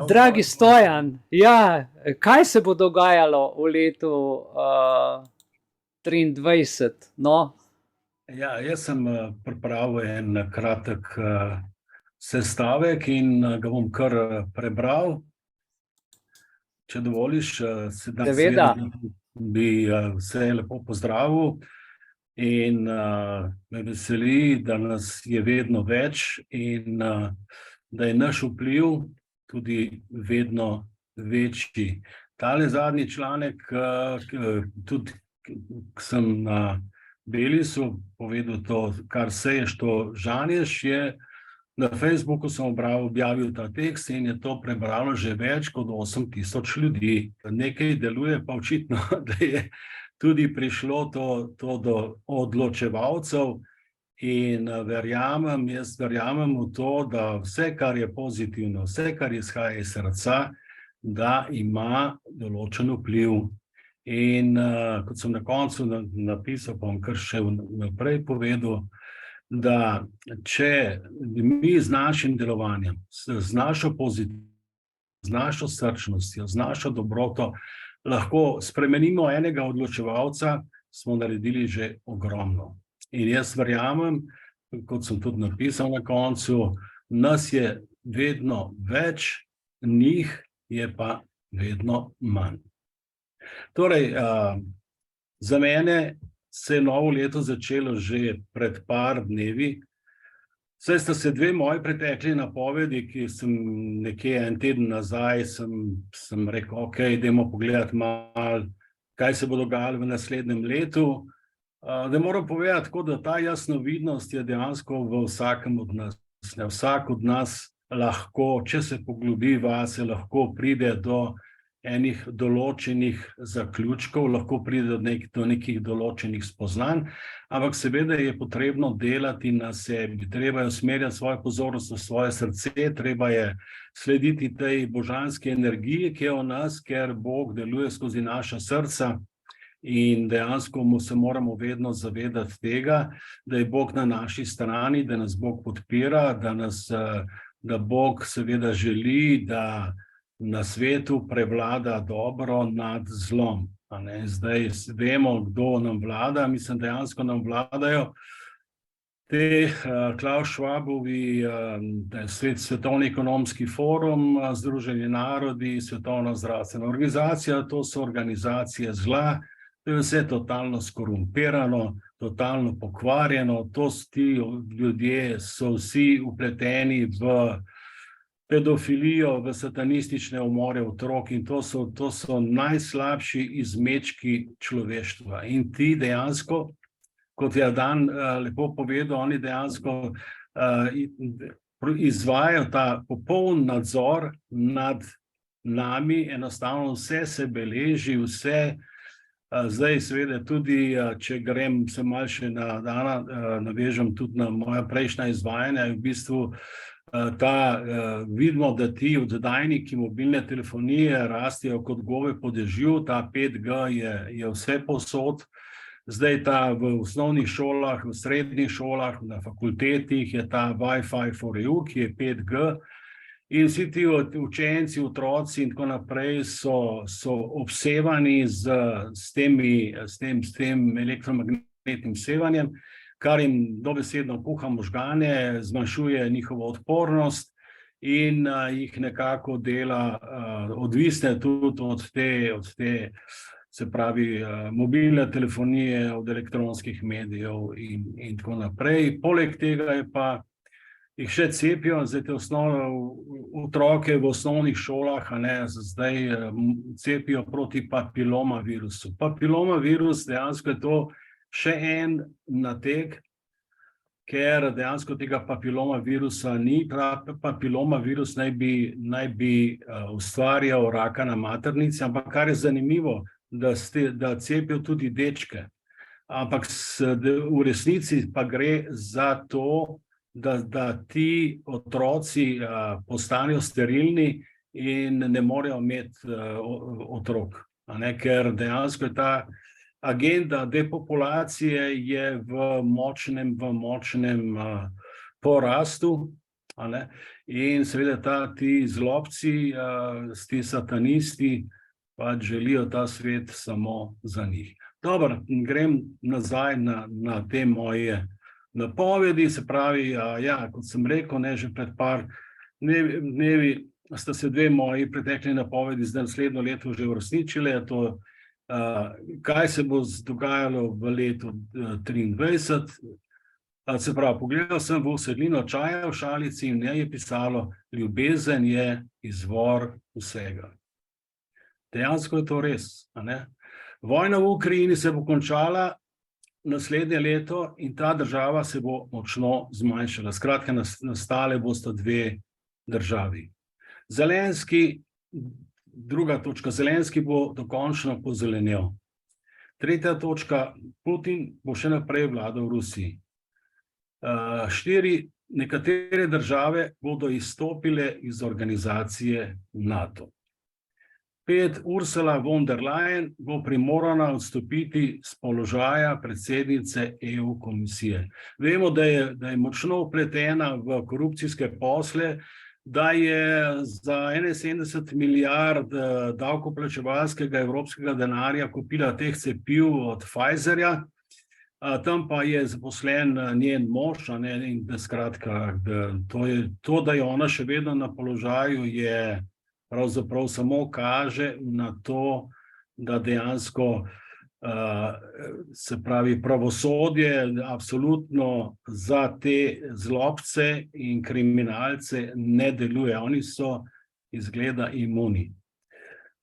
Dragi Stojan, ja, kaj se bo dogajalo v letu 2023? No? Ja, jaz sem pripravil en kratek sestavek in ga bom kar prebral. Če dovoliš, Seveda. bi vse lepo pozdravil in me veseli, da nas je vedno več in da je naš vpliv tudi vedno večji. Tale zadnji članek, tudi sem na Belisu povedal to, kar seješ, to žanješ, je na Facebooku sem objavil ta tekst in je to prebralo že več kot 8000 ljudi. Nekaj deluje pa očitno, da je tudi prišlo to do odločevalcev in jaz verjamem v to, da vse, kar je pozitivno, vse, kar izhaja iz srca, da ima določen vpliv. In kot sem na koncu napisal, pa bom kar še naprej povedal, da če mi z našim delovanjem, z našo pozitivnostjo, z našo srčnostjo, z našo dobroto lahko spremenimo enega odločevalca, smo naredili že ogromno. In jaz verjamem, kot sem tudi napisal na koncu, nas je vedno več, njih je pa vedno manj. Torej, za mene se je novo leto začelo že pred par dnevi. Saj sta se dve moji pretekli napovedi, ki sem nekje en teden nazaj sem rekel, ok, idemo pogledati malo, kaj se bo dogajalo v naslednjem letu. Da moram povedati tako, da ta jasnovidnost je dejansko v vsakem od nas. Vsak od nas lahko, če se poglobi vase, lahko pride do enih določenih zaključkov, lahko pride do nekih določenih spoznanj, ampak seveda je potrebno delati na sebi, treba je usmerjati svojo pozornost v svoje srce, treba je slediti tej božanski energiji, ki je v nas, ker Bog deluje skozi naša srca in dejansko se moramo vedno zavedati tega, da je Bog na naši strani, da nas Bog podpira, da Bog seveda želi, da na svetu prevlada dobro nad zlom. Zdaj vemo, kdo nam vlada, mislim, dejansko nam vladajo te Klaus Schwabovi Svetovni ekonomski forum, Združeni narodi, Svetovna zdravstvena organizacija, to so organizacije zla, to je vse totalno skorumpirano, totalno pokvarjeno, ti ljudje so vsi vpleteni v pedofilijo, v satanistične umore otrok in to so najslabši izmečki človeštva. In ti dejansko, kot je Dan lepo povedal, oni dejansko izvajajo ta popoln nadzor nad nami, enostavno vse se beleži, vse. Zdaj seveda tudi, če grem se malo še na Dana, navežem tudi na moja prejšnja izvajanja, v bistvu vidimo, da ti oddajniki mobilne telefonije rastejo kot gove po dežju, ta 5G je vse povsod. Zdaj v osnovnih šolah, v srednjih šolah, na fakultetih je ta Wi-Fi for EU, ki je 5G. In vsi ti učenci, otroci in tako naprej so obsevani s tem elektromagnetnim sevanjem, kar jim dobesedno kuha možgane, zmanjšuje njihovo odpornost in jih nekako dela odvisne tudi od te, se pravi, mobilne telefonije, od elektronskih medijev in tako naprej. Poleg tega je pa jih še cepijo, zdaj te otroke v osnovnih šolah, zdaj cepijo proti papilomavirusu. Papilomavirus dejansko je to še en nateg, ker dejansko tega papilomavirusa ni. Papilomavirus naj bi ustvarjal raka na maternici, ampak kar je zanimivo, da cepijo tudi dečke. Ampak v resnici pa gre za to, da ti otroci postanejo sterilni in ne morejo imeti otrok. Ker dejansko je ta agenda depopulacije je v močnem porastu. a ne. In seveda ti zlobci, ti satanisti pač želijo ta svet samo za njih. Dobro, grem nazaj na te moje napovedi, se pravi, kot sem rekel, ne, že pred par dnevi sta se dve moji pretekli napovedi za naslednjo leto že uresničile, to kaj se bo dogajalo v letu 2023. Se pravi, pogledal sem v usedlino čaja v šalici in v njej je pisalo: ljubezen je izvor vsega. Dejansko je to res, a ne? Vojna v Ukrajini se bo končala naslednje leto in ta država se bo močno zmanjšala. Skratka, nastale bosta dve državi. Zelenski, druga točka, Zelenski bo dokončno pozelenel. Tretja točka, Putin bo še naprej vladal v Rusiji. 4, nekatere države bodo izstopile iz organizacije NATO. 5, Ursula von der Leyen bo primorana odstopiti z položaja predsednice EU komisije. Vemo, da je močno vpletena v korupcijske posle, da je za 71 milijard davkoplačevalskega evropskega denarja kupila teh cepiv od Pfizerja, tam pa je zaposlen njen mož, in skratka, da je ona še vedno na položaju, je pravzaprav samo kaže na to, da dejansko se pravi pravosodje absolutno za te zlobce in kriminalce ne deluje. Oni so izgleda imuni.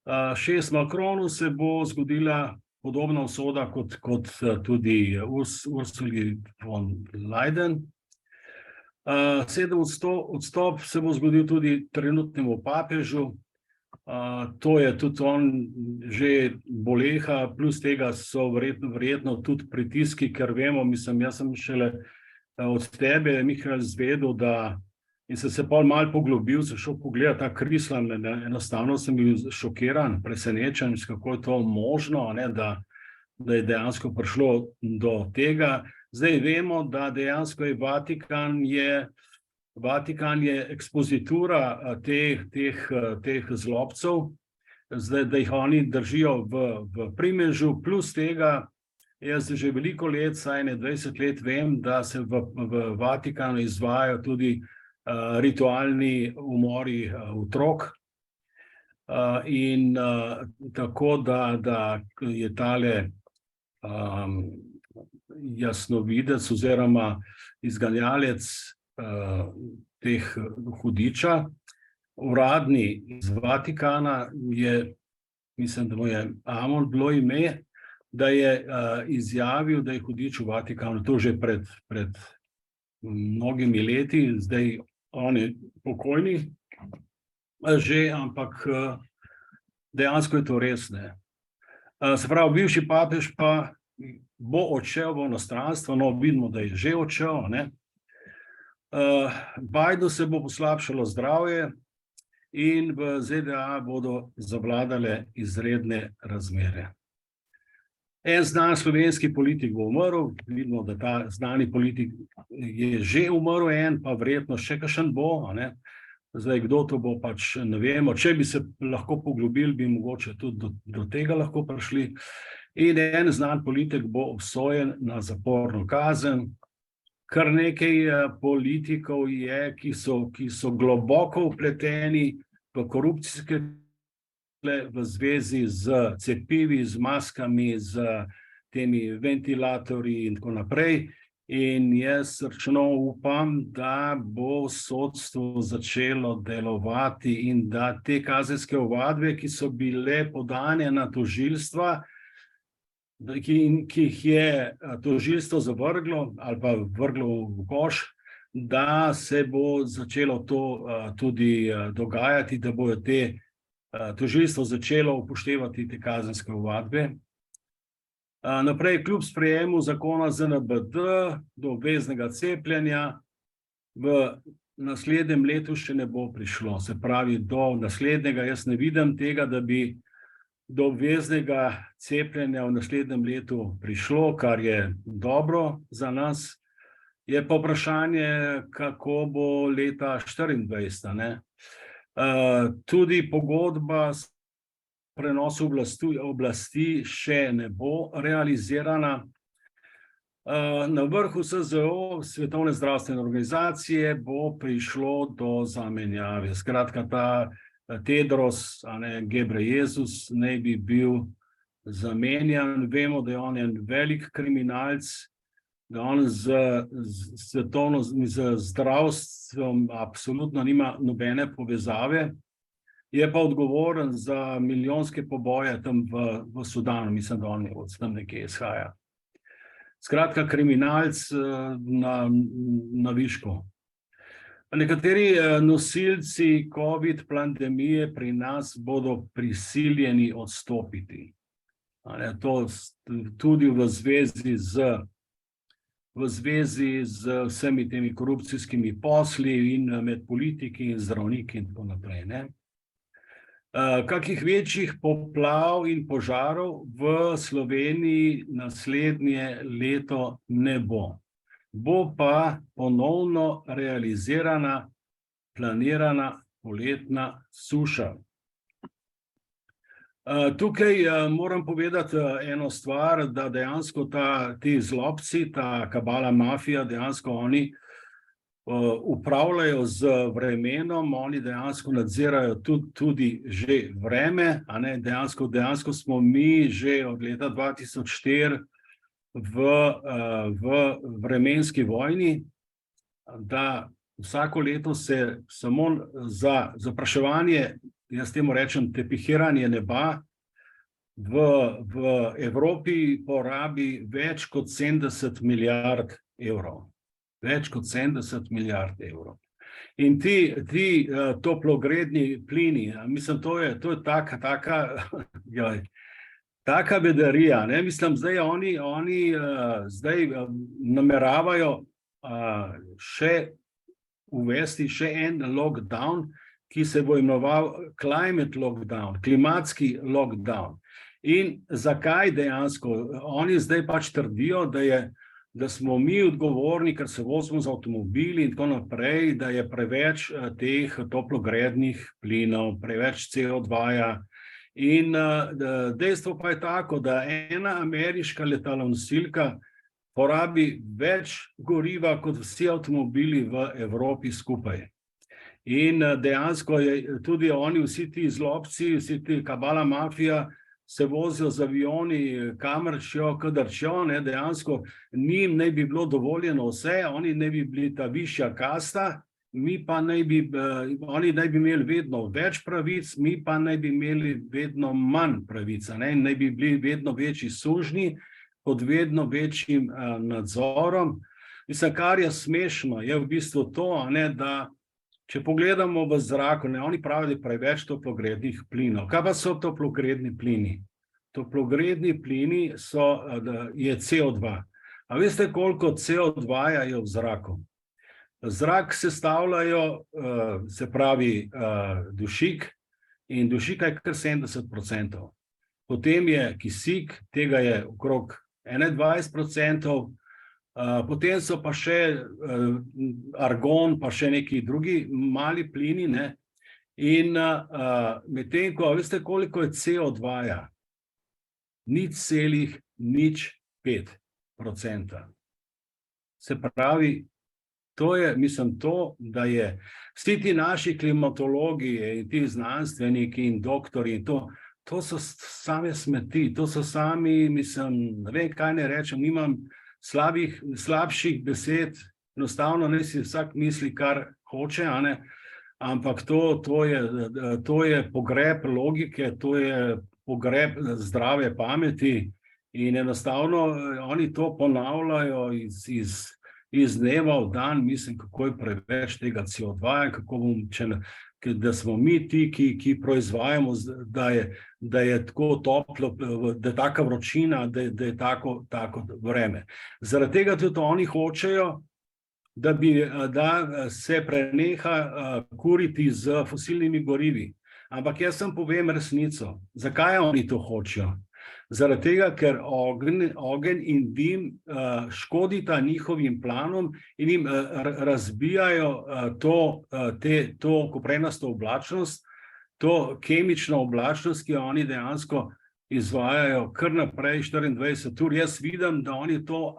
6, Macronu se bo zgodila podobna usoda kot tudi Ursuli von Leyen. 7, odstop se bo zgodil tudi trenutnemu papežu. To je tudi on že boleha, plus tega so verjetno tudi pritiski, ker vemo, jaz sem šele od tebe, Mihael, izvedel, in sem se pol malo poglobil, sem šel pogledat ta Krislan, enostavno sem bil šokiran, presenečen, kako je to možno, da je dejansko prišlo do tega. Zdaj vemo, da dejansko je Vatikan je ekspozitura teh zlobcev, zdaj, da jih oni držijo v primežu, plus tega, jaz že veliko let, saj 20 let vem, da se v Vatikanu izvajajo tudi ritualni umori otrok. In tako, da je tale jasnovidec oziroma izganjalec teh hudiča, uradni iz Vatikana, mislim, da mu je Amon bilo ime, da je izjavil, da je hudič v Vatikanu, to že pred mnogimi leti, zdaj on je pokojni že, ampak dejansko je to res, ne. Se pravi, bivši papež pa bo odšel v inostranstvo, vidimo, da je že odšel, ne. Bidenu se bo poslabšalo zdravje in v ZDA bodo zavladale izredne razmere. En znan slovenski politik bo umrl, vidimo, da ta znani politik je že umrl, en pa verjetno še kakšen bo, ne. Zdaj, kdo to bo, pač ne vemo. Če bi se lahko poglobili, bi mogoče tudi do tega lahko prišli. In en znan politik bo obsojen na zaporno kazen. Kar nekaj politikov je, ki so globoko vpleteni v korupcijske v zvezi z cepivi, z maskami, z temi ventilatorji in tako naprej. In jaz srčno upam, da bo sodstvo začelo delovati in da te kazenske ovadbe, ki so bile podane na tožilstva, ki jih je tožilstvo zavrglo ali pa vrglo v koš, da se bo začelo to tudi dogajati, da bojo tožilstvo začelo upoštevati te kazenske ovadbe. Naprej, kljub sprejemu zakona ZNBD do obveznega cepljenja v naslednjem letu še ne bo prišlo. Se pravi, do naslednjega, jaz ne vidim tega, da bi do obveznega cepljenja v naslednjem letu prišlo, kar je dobro za nas. Je pa vprašanje, kako bo leta 2024, ne. Tudi pogodba s prenosu oblasti še ne bo realizirana. Na vrhu SZO, Svetovne zdravstvene organizacije, bo prišlo do zamenjave. Skratka, ta Tedros, Gebrejezus, naj bi bil zamenjan. Vemo, da je on en velik kriminalec, da on z zdravstvom absolutno nima nobene povezave. Je pa odgovoren za milijonske poboje tam v Sudanu, mislim, da on od tam nekje izhaja. Skratka, kriminalc na višku. Nekateri nosilci COVID pandemije pri nas bodo prisiljeni odstopiti. To tudi v zvezi z vsemi temi korupcijskimi posli in med politiki in zdravniki in tako naprej, ne. Kakih večjih poplav in požarov v Sloveniji naslednje leto ne bo. Bo pa ponovno realizirana, planirana poletna suša. Tukaj moram povedati eno stvar, da dejansko ti zlobci, ta kabala mafija, dejansko oni upravljajo z vremenom, oni dejansko nadzirajo tudi že vreme, dejansko smo mi že od leta 2004 v vremenski vojni, da vsako leto se samo za zapraševanje, jaz temu rečem tepihiranje neba, v Evropi porabi več kot 70 milijard evrov. Več kot 70 milijard evrov. In ti toplogredni plini, mislim, to je taka bedarija, ne, mislim, zdaj oni zdaj nameravajo uvesti še en lockdown, ki se bo imenoval climate lockdown, klimatski lockdown. In zakaj dejansko? Oni zdaj pač trdijo, da smo mi odgovorni, ker se vozimo z avtomobili in tako naprej, da je preveč teh toplogrednih plinov, preveč CO2-ja. In dejstvo pa je tako, da ena ameriška letalonosilka porabi več goriva kot vsi avtomobili v Evropi skupaj. In dejansko je tudi oni, vsi ti zlobci, vsi ti kabala mafija, se vozijo z avioni, kamrčjo, kadarčjo, ne, dejansko njim ne bi bilo dovoljeno vse, oni ne bi bili ta višja kasta, oni naj bi imeli vedno več pravic, mi pa naj bi imeli vedno manj pravic, naj bi bili vedno večji sužnji, pod vedno večjim nadzorom. Mislim, kar je smešno, je v bistvu to, da če pogledamo v zraku, oni pravijo, da je preveč toplogrednih plinov. Kaj pa so toplogredni plini? Toplogredni plini je CO2. A veste, koliko CO2 je v zraku? Zrak sestavljajo, se pravi, dušik, in dušika je kar 70%. Potem je kisik, tega je okrog 21%, potem so pa še argon, pa še neki drugi mali plini, ne? In medtem ko, veste, koliko je CO2-ja? 0,05%. Se pravi, to je, mislim, da je vsi ti naši klimatologi in ti znanstveniki in doktori, to so same smeti, to so sami, mislim, ne vem, kaj ne rečem, nimam slabših besed, enostavno ne si vsak misli, kar hoče, ampak to je pogreb logike, to je pogreb zdrave pameti in enostavno oni to ponavljajo iz dneva v dan, mislim, kako je preveč tega CO2, da smo mi ti, ki proizvajamo, da je tako toplo, da je taka vročina, da je tako vreme. Zaradi tega tudi oni hočejo, da se preneha kuriti z fosilnimi gorivi. Ampak jaz sem povem resnico. Zakaj oni to hočejo? Zaradi tega, ker ogenj in dim škodita njihovim planom in jim razbijajo to koprenasto oblačnost, to kemično oblačnost, ki jo oni dejansko izvajajo kar naprej 24 ur. Jaz vidim, da oni to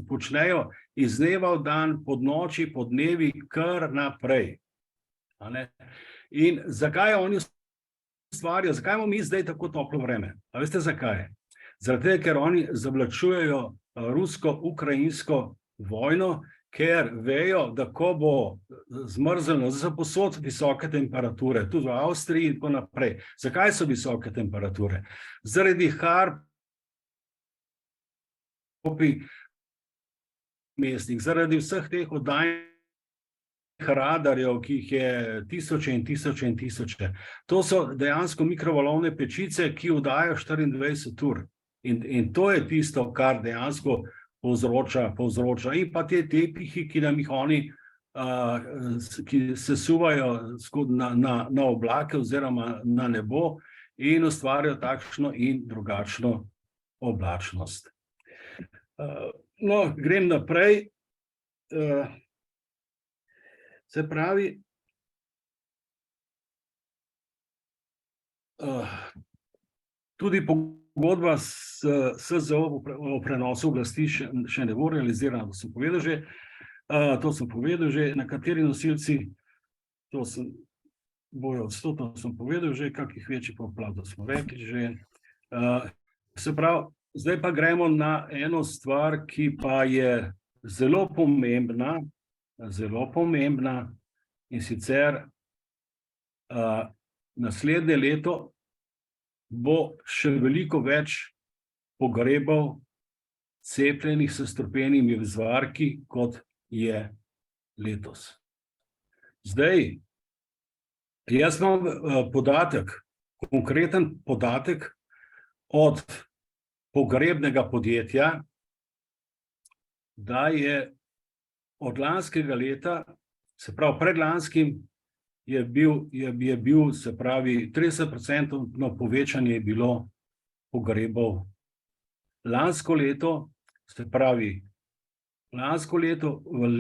počnejo iz dneva v dan, pod noči, pod dnevi, kar naprej. In zakaj oni ustvarijo, zakaj imamo mi zdaj tako toplo vreme? A veste zakaj? Zaradi tega, ker oni zavlačujejo rusko-ukrajinsko vojno, ker vejo, da ko bo zmrzlo, so povsod visoke temperature, tudi v Avstriji in tako naprej. Zakaj so visoke temperature? Zaradi mestnih, zaradi vseh teh oddajnih radarjev, ki jih je tisoče in tisoče in tisoče. To so dejansko mikrovalovne pečice, ki oddajajo 24 ur. In to je tisto, kar dejansko povzroča. In pa te tepihi, ki nam jih oni ki se suvajo na oblake oziroma na nebo in ustvarjajo takšno in drugačno oblačnost. No, grem naprej. Se pravi, tudi pogodba s SZO o prenosu oblasti še ne bo realizirana, to sem povedal že, nekateri nosilci, bojo odstotno, sem povedal že, kakih večjih poplav, to smo rekli že. Se pravi, zdaj pa gremo na eno stvar, ki pa je zelo pomembna, in sicer naslednje leto bo še veliko več pogrebov cepljenih s strupenimi zvarki, kot je letos. Zdaj, jaz imam konkreten podatek od pogrebnega podjetja, da je od lanskega leta, se pravi predlanskim, je bil, se pravi, 30% povečanje je bilo pogrebov. Lansko leto, se pravi,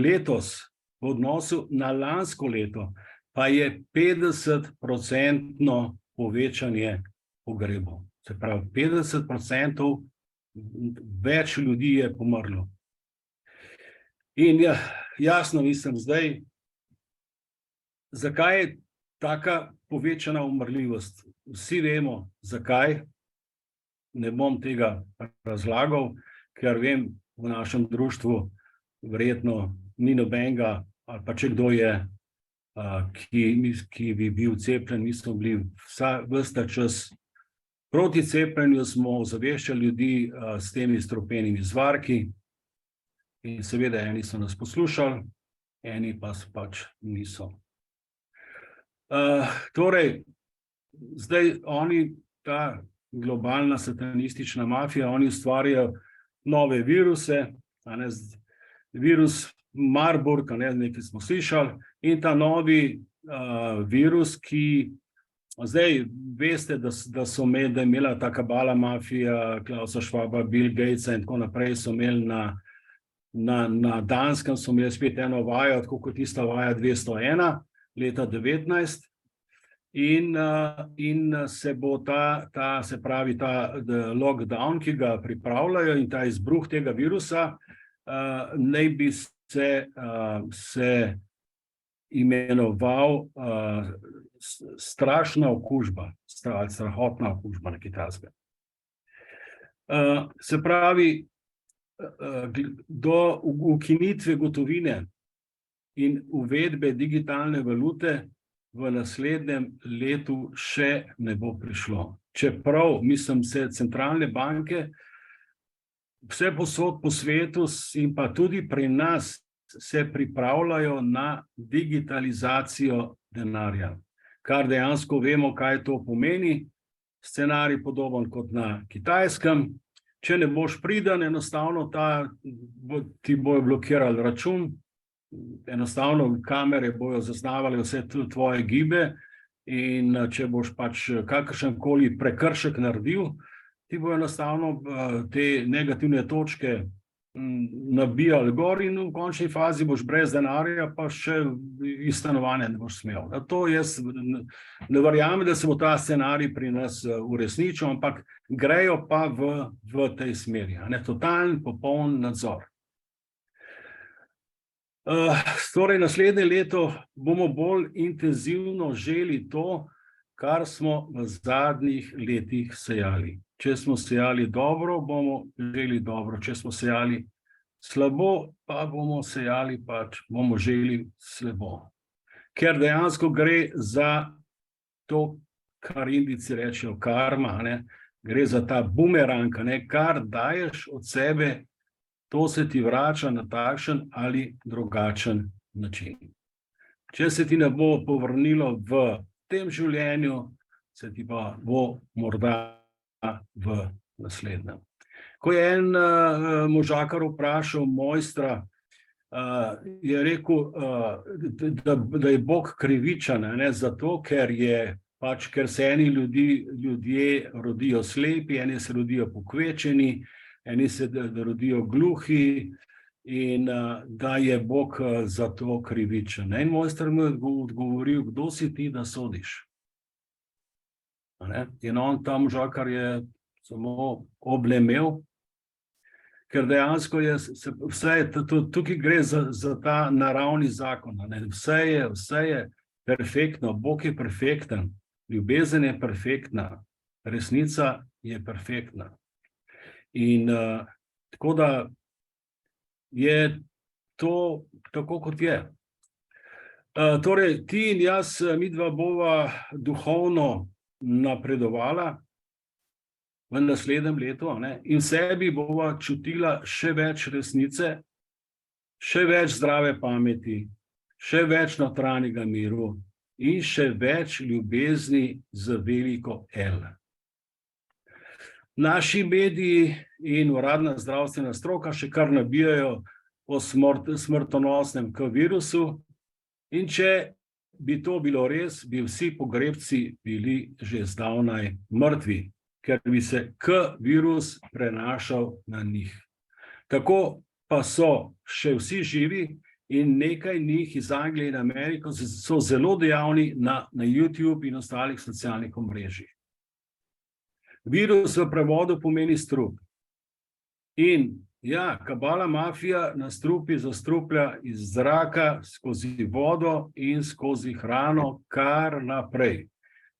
letos v odnosu na lansko leto, pa je 50% povečanje pogrebov. Se pravi, 50% več ljudi je pomrlo. In jasno mislim zdaj, zakaj je taka povečana umrljivost? Vsi vemo, zakaj. Ne bom tega razlagal, ker vem, v našem društvu verjetno ni nobenega, ali pa če kdo je, ki bi bil cepljen. Mi smo bili ves ta čas proti cepljenju, smo ozaveščali ljudi s temi strupenimi zvarki in seveda eni so nas poslušali, eni pa pač niso. Torej, zdaj oni, ta globalna satanistična mafija, oni ustvarjajo nove viruse, virus Marburg, nekaj smo slišali, in ta novi virus, ki zdaj veste, da je imela ta kabala mafija, Klausa Schwaba, Bill Gatesa in tako naprej, so imeli na Danskem, so imeli spet eno vajo, tako kot tista vaja 201, leta 19, in se bo se pravi, ta lockdown, ki ga pripravljajo, in ta izbruh tega virusa, naj bi se imenoval strašna okužba, ali strahotna okužba na Kitajskem. Se pravi, do ukinitve gotovine in uvedbe digitalne valute v naslednjem letu še ne bo prišlo. Čeprav, mislim, se centralne banke vse povsod po svetu in pa tudi pri nas se pripravljajo na digitalizacijo denarja, kar dejansko vemo, kaj to pomeni. Scenarij podoben kot na Kitajskem. Če ne boš priden, enostavno ti bojo blokirali račun, enostavno kamere bojo zaznavali vse tvoje gibe, in če boš pač kakršenkoli prekršek naredil, ti bo enostavno te negativne točke nabijali gor in v končni fazi boš brez denarja, pa še iz stanovanja ne boš smel. To jaz ne verjamem, da se bo ta scenarij pri nas uresničil, ampak grejo pa v tej smeri. Totalen, popoln nadzor. Torej, naslednje leto bomo bolj intenzivno želi to, kar smo v zadnjih letih sejali. Če smo sejali dobro, bomo želi dobro. Če smo sejali slabo, pa bomo sejali, pač bomo želi slabo. Ker dejansko gre za to, kar Indijci rečejo karma, gre za ta bumerang, kar daješ od sebe, to se ti vrača na takšen ali drugačen način. Če se ti ne bo povrnilo v tem življenju, se ti pa bo morda v naslednjem. Ko je en možakar vprašal mojstra, je rekel, da je Bog krivičen, zato, ker se eni ljudje rodijo slepi, eni se rodijo pokvečeni, eni se rodijo gluhi in da je Bog za to krivičen. In mojster mu je odgovoril, kdo si ti, da sodiš? In on, ta možakar, je samo oblemel, ker dejansko tukaj gre za ta naravni zakon. Vse je perfektno, Bog je perfekten, ljubezen je perfektna, resnica je perfektna. In tako da je to tako, kot je. Torej, ti in jaz, midva bova duhovno napredovala v naslednjem letu, in sebi bova čutila še več resnice, še več zdrave pameti, še več notranjega miru in še več ljubezni z veliko L. Naši mediji in uradna zdravstvena stroka še kar nabijajo o smrtonosnem K-virusu, in če bi to bilo res, bi vsi pogrebci bili že zdavnaj mrtvi, ker bi se K-virus prenašal na njih. Tako pa so še vsi živi in nekaj njih iz Anglije in Amerike so zelo dejavni na YouTube in ostalih socialnih omrežjih. Virus v prevodu pomeni strup. In ja, kabala mafija nas trupi zastruplja iz zraka, skozi vodo in skozi hrano kar naprej.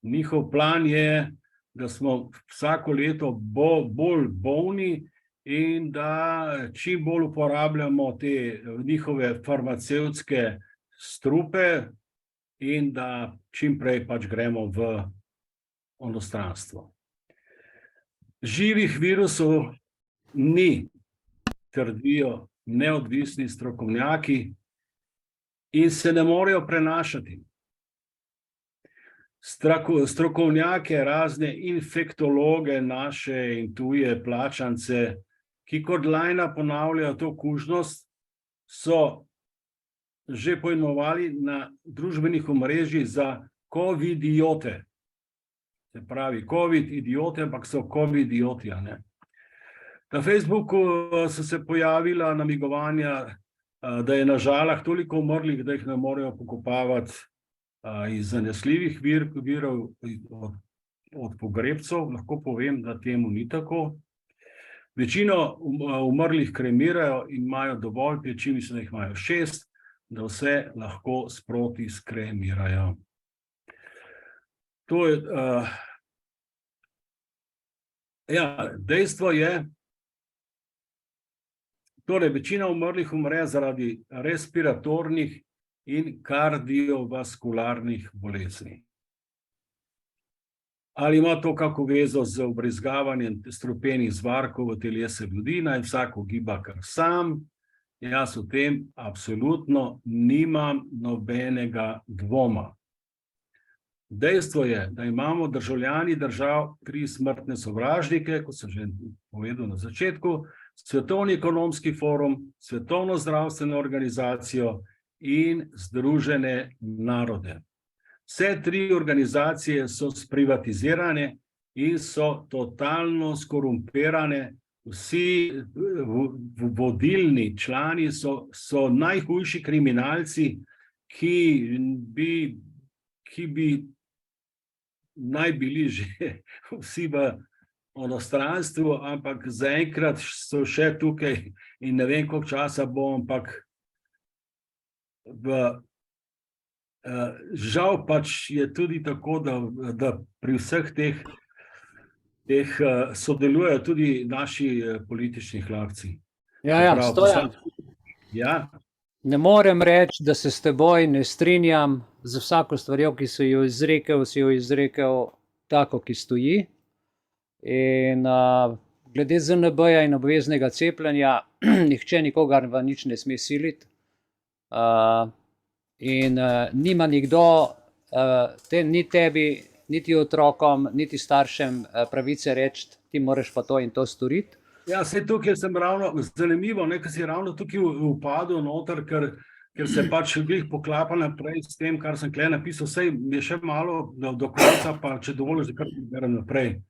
Njihov plan je, da smo vsako leto bolj bolni in da čim bolj uporabljamo te njihove farmacevtske strupe in da čim prej pač gremo v onostranstvo. Živih virusov ni, trdijo neodvisni strokovnjaki, in se ne morejo prenašati. Strokovnjake, razne infektologe, naše in tuje plačance, ki kot lajna ponavljajo to kužnost, so že poimenovali na družbenih omrežjih za covidiote. Se pravi, covid-idiote, ampak so covid-idioti. Na Facebooku so se pojavila namigovanja, da je na Žalah toliko umrlih, da jih ne morejo pokopavati iz zanesljivih virov od pogrebcev. Lahko povem, da temu ni tako. Večino umrlih kremirajo in imajo dovolj peči, mislim, da jih imajo 6, da vse lahko sproti skremirajo. To je, dejstvo je, torej večina umrlih umre zaradi respiratornih in kardiovaskularnih bolezni. Ali ima to kako vezo z vbrizgavanjem strupenih zvarkov v telese ljudi, naj vsako giba kar sam? Jaz o tem absolutno nimam nobenega dvoma. Dejstvo je, da imamo državljani držav 3 smrtne sovražnike, kot sem že povedal na začetku, Svetovni ekonomski forum, Svetovno zdravstveno organizacijo in Združene narode. Vse 3 organizacije so sprivatizirane in so totalno skorumpirane. Vsi vodilni člani so najhujši kriminalci, ki bi naj bili že vsi v onostranstvu, ampak zaenkrat so še tukaj in ne vem, koliko časa bo, ampak žal pač je tudi tako, da pri vseh teh sodelujejo tudi naši politični hlapci. Ja, Stojan. Ja. Ne morem reči, da se s teboj ne strinjam z vsako stvarjo, ki si jo izrekel tako, ki stoji. In glede ZNB-ja in obveznega cepljenja, nihče nikogar v nič ne sme siliti. In nima nikdo, ni tebi, niti otrokom, niti staršem pravice reči, ti moraš pa to in to storiti. Ja, saj tukaj sem ravno zanimivo, ker si ravno tukaj upadel noter, ker se pač glih poklapa naprej s tem, kar sem tukaj napisal. Saj mi je še malo do konca, pa če dovoliš, da kar preberem naprej.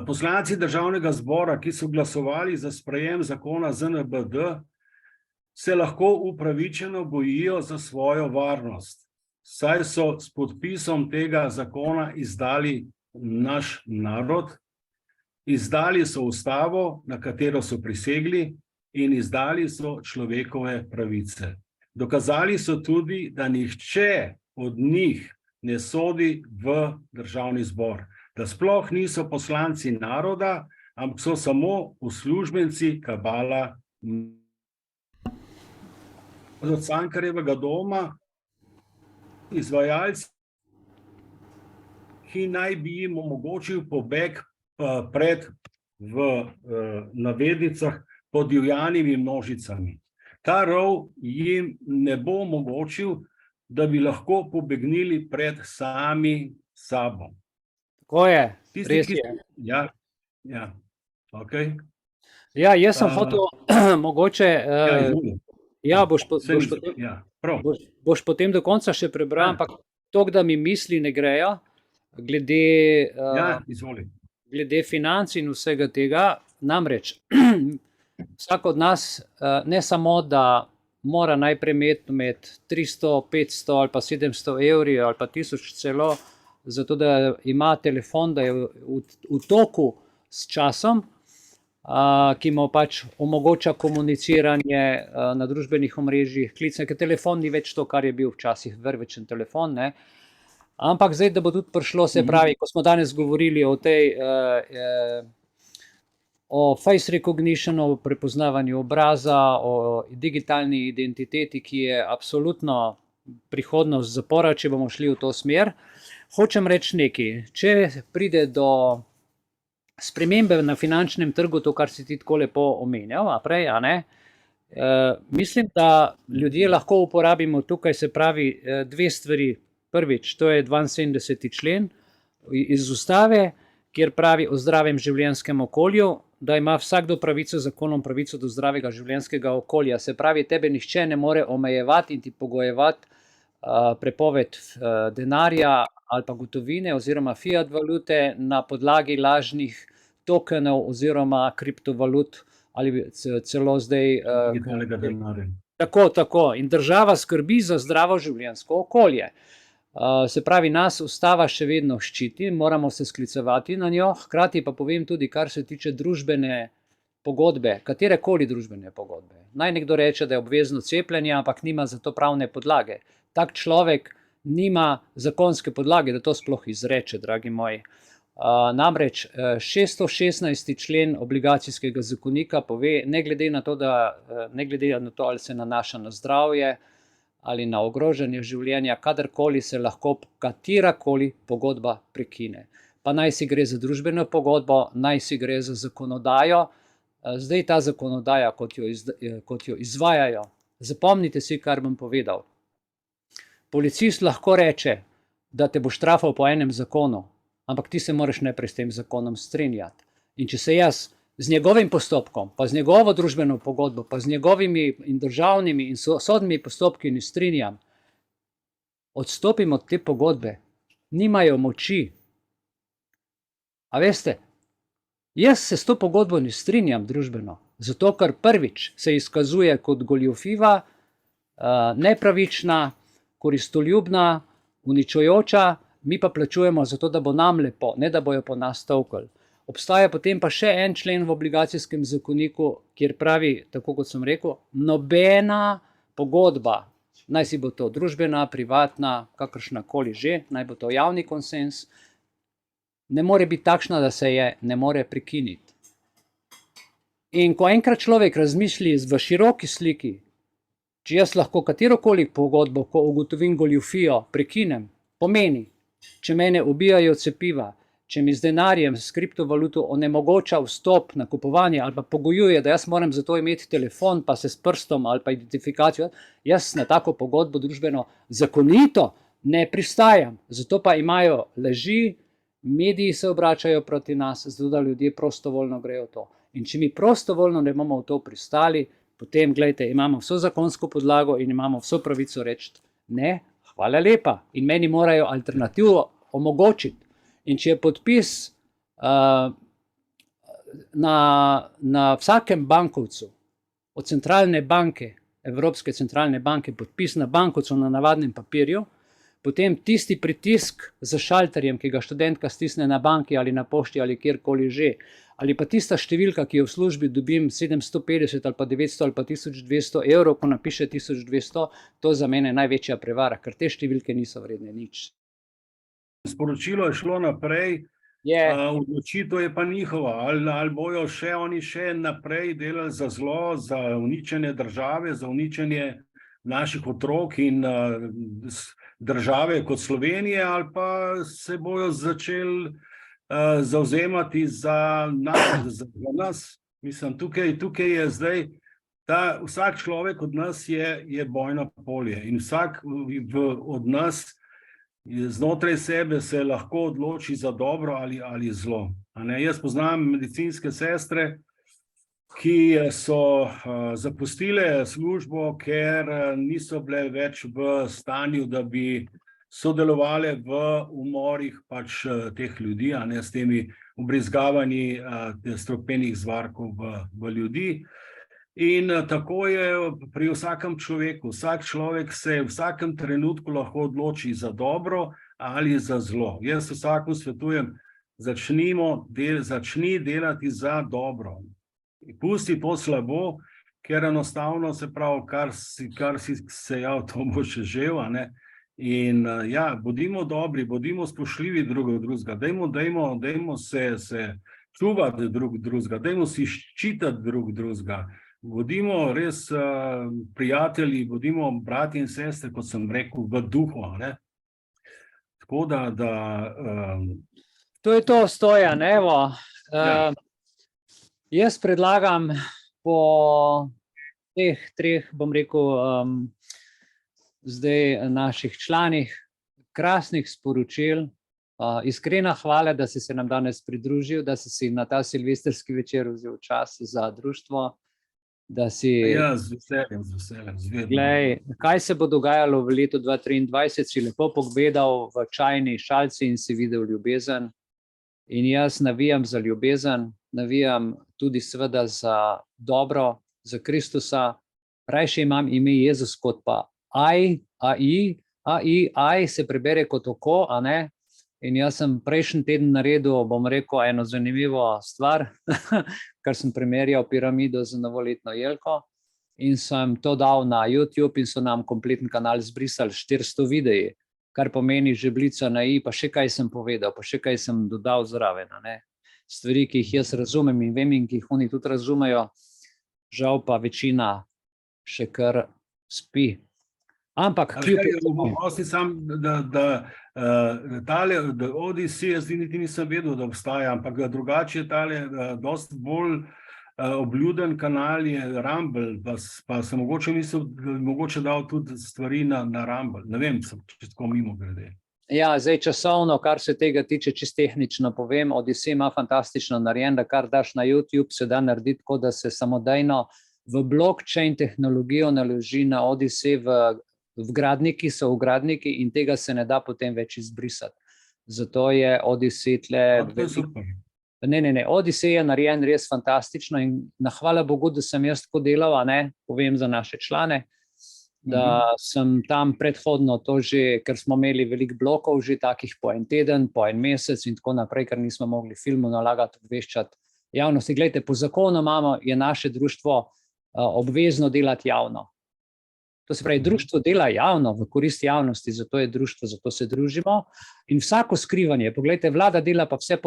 Poslanci Državnega zbora, ki so glasovali za sprejem zakona ZNBD, se lahko upravičeno bojijo za svojo varnost, saj so s podpisom tega zakona izdali naš narod, izdali so ustavo, na katero so prisegli, in izdali so človekove pravice. Dokazali so tudi, da nihče od njih ne sodi v Državni zbor, da sploh niso poslanci naroda, ampak so samo uslužbenci kabala od Cankarjevega doma, izvajalci, ki naj bi jim omogočil pobeg pred, v navednicah, podivjanimi množicami. Ta rov jim ne bo omogočil, da bi lahko pobegnili pred sami sabo. Tako je, res je. Ja, ok. Ja, jaz sem hotel mogoče... boš potem do konca še prebral, ampak to, da mi misli ne grejo, glede financ in vsega tega, namreč vsak od nas ne samo, da mora najprej imeti med 300, 500 ali pa 700 evri ali pa 1000 celo, zato da ima telefon, da je v toku s časom, ki mu pač omogoča komuniciranje na družbenih omrežjih, klicne, ker telefon ni več to, kar je bil včasih vrvečen telefon, ne. Ampak zdaj, da bo tudi prišlo, se pravi, ko smo danes govorili o tej, o face recognition, o prepoznavanju obraza, o digitalni identiteti, ki je absolutno prihodnost zapora, če bomo šli v to smer. Hočem reči nekaj, če pride do spremembe na finančnem trgu, to, kar si ti tako lepo omenjal, prej, a ne, mislim, da ljudje lahko uporabimo tukaj, se pravi, dve stvari. Prvič, to je 72. člen iz ustave, kjer pravi o zdravem življenjskem okolju, da ima vsakdo pravico z zakonom pravico do zdravega življenjskega okolja. Se pravi, tebe nihče ne more omejevati in ti pogojevati prepoved denarja ali pa gotovine oziroma fiat valute na podlagi lažnih tokenov oziroma kriptovalut ali celo zdaj tako. In država skrbi za zdravo življenjsko okolje. Se pravi, nas ustava še vedno ščiti, moramo se sklicevati na njo, hkrati pa povem tudi, kar se tiče družbene pogodbe, katerekoli družbene pogodbe. Naj nekdo reče, da je obvezno cepljenje, ampak nima za to pravne podlage. Tak človek nima zakonske podlage, da to sploh izreče, dragi moji. Namreč 616. člen obligacijskega zakonika pove, ne glede na to, ali se nanaša na zdravje ali na ogrožanje življenja, kadarkoli se lahko katerakoli pogodba prekine. Pa naj si gre za družbeno pogodbo, naj si gre za zakonodajo. Zdaj ta zakonodaja, kot jo izvajajo, zapomnite si, kar bom povedal. Policist lahko reče, da te bo štrafal po enem zakonu, ampak ti se moraš najprej s tem zakonom strinjati. In če se jaz z njegovim postopkom, pa z njegovo družbeno pogodbo, pa z njegovimi in državnimi in sodnimi postopki ne strinjam, odstopim od te pogodbe, nimajo moči. A veste, jaz se s to pogodbo ne strinjam družbeno, zato ker prvič se izkazuje kot goljufiva, nepravična, koristoljubna, uničujoča, mi pa plačujemo zato, da bo nam lepo, ne da bojo po nas tolkli. Obstaja potem pa še en člen v obligacijskem zakoniku, kjer pravi, tako kot sem rekel, nobena pogodba, naj si bo to družbena, privatna, kakršnakoli že, naj bo to javni konsens, ne more biti takšna, da se je ne more prekiniti. In ko enkrat človek razmišlja v široki sliki, če jaz lahko katerokoli pogodbo, ko ugotovim goljufijo, prekinem, pomeni, če mene ubijajo cepiva, če mi z denarjem, s kriptovaluto onemogoča vstop na kupovanje ali pa pogojuje, da jaz moram za to imeti telefon, pa se s prstom ali pa identifikacijo, jaz na tako pogodbo družbeno zakonito ne pristajam. Zato pa imajo laži, mediji se obračajo proti nas, zato da ljudje prostovoljno grejo to. In če mi prostovoljno ne bomo v to pristali, potem, gledajte, imamo vso zakonsko podlago in imamo vso pravico reči ne, hvala lepa. In meni morajo alternativo omogočiti. In če je podpis na vsakem bankovcu od centralne banke, Evropske centralne banke, podpis na bankovcu na navadnem papirju, potem tisti pritisk za šalterjem, ki ga študentka stisne na banki ali na pošti ali kjerkoli že, ali pa tista številka, ki jo v službi dobim 750 ali pa 900 ali pa 1200 evrov, ko napiše 1200, to za mene je največja prevara, ker te številke niso vredne nič. Sporočilo je šlo naprej, odločitev je pa njihova, ali bojo oni še naprej delali za zlo, za uničenje države, za uničenje naših otrok in države kot Slovenije, ali pa se bojo začeli zavzemati za nas. Mislim, tukaj je zdaj, vsak človek od nas je bojno polje in vsak od nas znotraj sebe se lahko odloči za dobro ali zlo. Jaz poznam medicinske sestre, ki so zapustile službo, ker niso bile več v stanju, da bi sodelovali v umorih teh ljudi, s temi ubrizgavanji strupenih zvarkov v ljudi. In tako je pri vsakem človeku. Vsak človek se v vsakem trenutku lahko odloči za dobro ali za zlo. Jaz vsakemu svetujem, začni delati za dobro. Pusti to slabo, ker enostavno se pravi, kar si sejal, to bo še žel. In bodimo dobri, bodimo spoštljivi drugega, dajmo se čuvati drugega, dajmo si ščitati drugega. Bodimo res prijatelji, bodimo brati in sestre, kot sem rekel, v duhu. Tako da... To je to, Stojan, evo. Jaz predlagam po teh treh, bom rekel, zdaj naših članih, krasnih sporočil. Iskrena hvala, da si se nam danes pridružil, da si si na ta silvestrski večer vzel čas za društvo. Z veseljem, Glej, kaj se bo dogajalo v letu 2023, si lepo pogledal v čajni šalci in si videl ljubezen. In jaz navijam za ljubezen, navijam tudi seveda za dobro, za Kristusa. Rajše imam ime Jezus kot pa AI se prebere kot oko, a ne? In jaz sem prejšnji teden naredil, bom rekel, eno zanimivo stvar, kar sem primerjal piramido z novoletno jelko in sem to dal na YouTube in so nam kompleten kanal zbrisali 400 videi, kar pomeni žebljica na i, pa še kaj sem povedal, pa še kaj sem dodal zraven. Stvari, ki jih jaz razumem in vem in ki jih oni tudi razumejo, žal pa večina še kar spi. Ampak tale Odyssey, jaz niti nisem vedel, da obstaja, ampak drugače je tale dosti bolj obljuden kanal je Rumble, pa sem mogoče dal tudi stvari na Rumble. Ne vem, če tako mimo grede. Ja, zdaj časovno, kar se tega tiče, čisto tehnično povem, Odyssey ima fantastično narejen, da kar daš na YouTube, se da narediti tako, da se samodejno v blockchain tehnologijo naloži na Odyssey vgradniki, so vgradniki in tega se ne da potem več izbrisati. Zato je Odyssey tle Ne, Odisej je narejen res fantastično in hvala Bogu, da sem jaz tako delal, povem za naše člane, da sem tam predhodno to že, ker smo imeli veliko blokov že takih po en teden, po en mesec in tako naprej, ker nismo mogli filmu nalagati, obveščati javnosti. Glejte, po zakonu je naše društvo obvezno delati javno. To se pravi, društvo dela javno, v korist javnosti, zato je društvo, zato se družimo. In vsako skrivanje, poglejte, vlada dela pa vse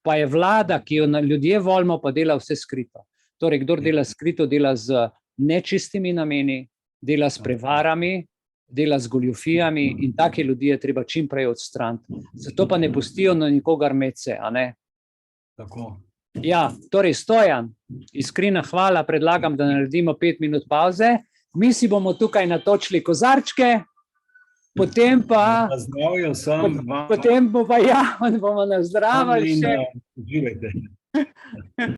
pa je vlada, ki jo ljudje volimo, pa dela vse skrito. Torej, kdor dela skrito, dela z nečistimi nameni, dela s prevarami, dela z goljufijami in take ljudi je treba čim prej odstraniti. Zato pa ne pustijo na nikogar mece, Tako. Ja, torej Stojan, iskrena hvala, predlagam, da naredimo 5 minut pauze. Mi si bomo tukaj natočili kozarčke, potem pa Zdravje vsem vam. potem bomo nazdravili še. Uživajte.